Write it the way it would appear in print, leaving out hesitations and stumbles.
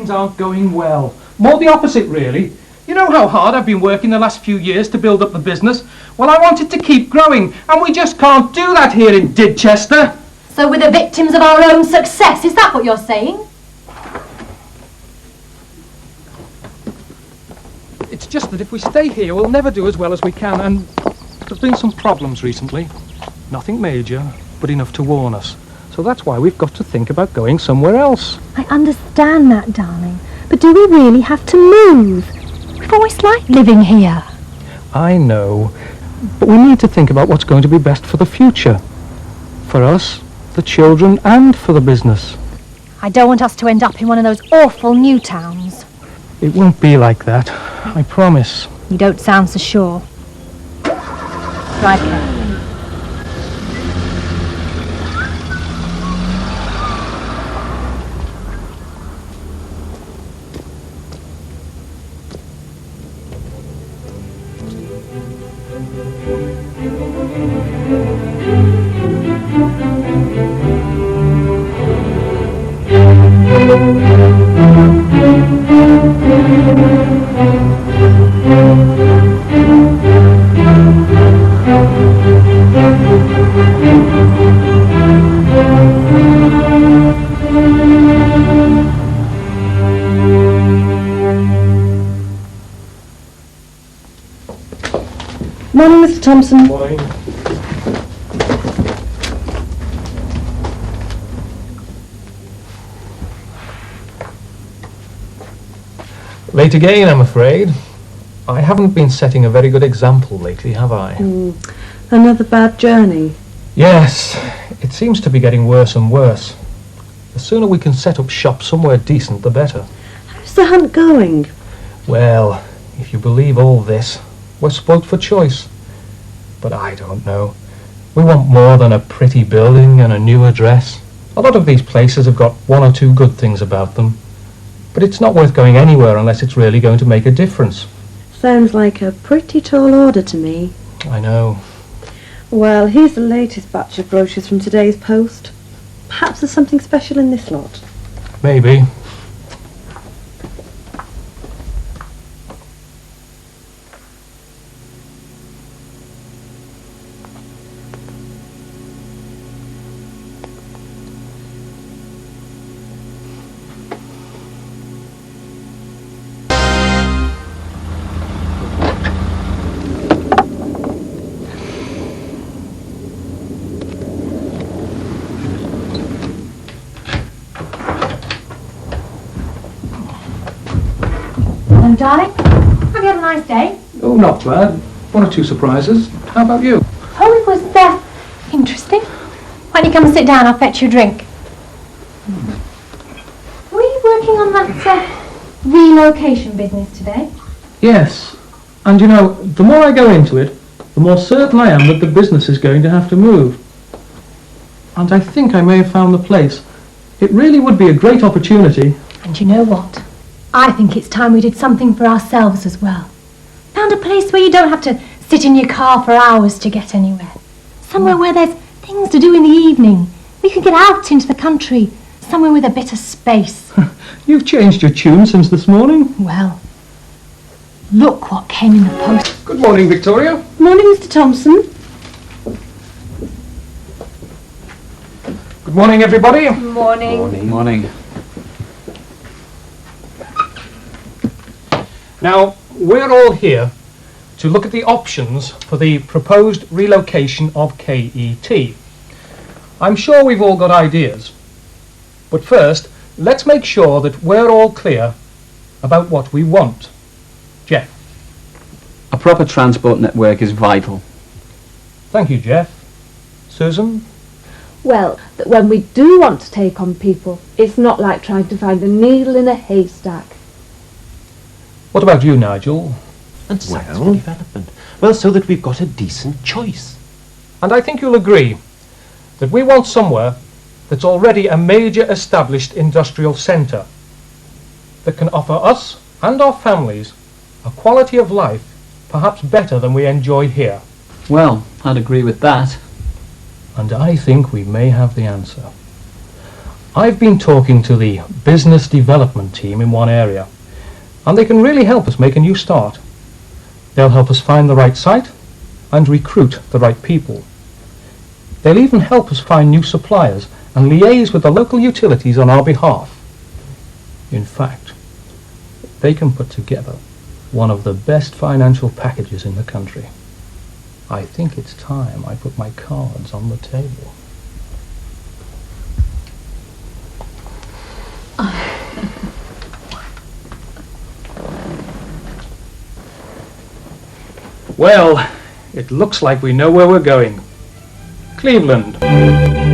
things aren't going well. More the opposite, really. You know how hard I've been working the last few years to build up the business? Well, I want it to keep growing, and we just can't do that here in Didchester. So we're the victims of our own success, is that what you're saying? It's just that if we stay here, we'll never do as well as we can, and there's been some problems recently. Nothing major, but enough to warn us. So that's why we've got to think about going somewhere else. I understand that, darling, but do we really have to move? We've always liked living here. I know, but we need to think about what's going to be best for the future. For us, the children, and for the business. I don't want us to end up in one of those awful new towns. It won't be like that, I promise. You don't sound so sure. Drive carefully. Morning, Mr. Thompson. Morning. Late again, I'm afraid. I haven't been setting a very good example lately, have I? Another bad journey. Yes, it seems to be getting worse and worse. The sooner we can set up shop somewhere decent, the better. How's the hunt going? Well, if you believe all this, we're spoilt for choice. But I don't know. We want more than a pretty building and a new address. A lot of these places have got one or two good things about them. But it's not worth going anywhere unless it's really going to make a difference. Sounds like a pretty tall order to me. I know. Well, here's the latest batch of brochures from today's post. Perhaps there's something special in this lot. Maybe. Darling, have you had a nice day? Oh, not bad. One or two surprises. How about you? Oh, it was interesting. Why don't you come and sit down? I'll fetch you a drink. Were you working on that relocation business today? Yes. And you know, the more I go into it, the more certain I am that the business is going to have to move. And I think I may have found the place. It really would be a great opportunity. And you know what? I think it's time we did something for ourselves as well. Found a place where you don't have to sit in your car for hours to get anywhere. Somewhere where there's things to do in the evening. We could get out into the country. Somewhere with a bit of space. You've changed your tune since this morning. Well, look what came in the post. Good morning, Victoria. Morning, Mr. Thompson. Good morning, everybody. Morning. Morning. Now, we're all here to look at the options for the proposed relocation of KET. I'm sure we've all got ideas, but first, let's make sure that we're all clear about what we want. Jeff. A proper transport network is vital. Thank you, Jeff. Susan? Well, that when we do want to take on people, it's not like trying to find a needle in a haystack. What about you, Nigel? And sites for development. Well, so that we've got a decent choice. And I think you'll agree that we want somewhere that's already a major established industrial centre that can offer us and our families a quality of life perhaps better than we enjoy here. Well, I'd agree with that. And I think we may have the answer. I've been talking to the business development team in one area, and they can really help us make a new start. They'll help us find the right site and recruit the right people. They'll even help us find new suppliers and liaise with the local utilities on our behalf. In fact, they can put together one of the best financial packages in the country. I think it's time I put my cards on the table. Well, it looks like we know where we're going. Cleveland.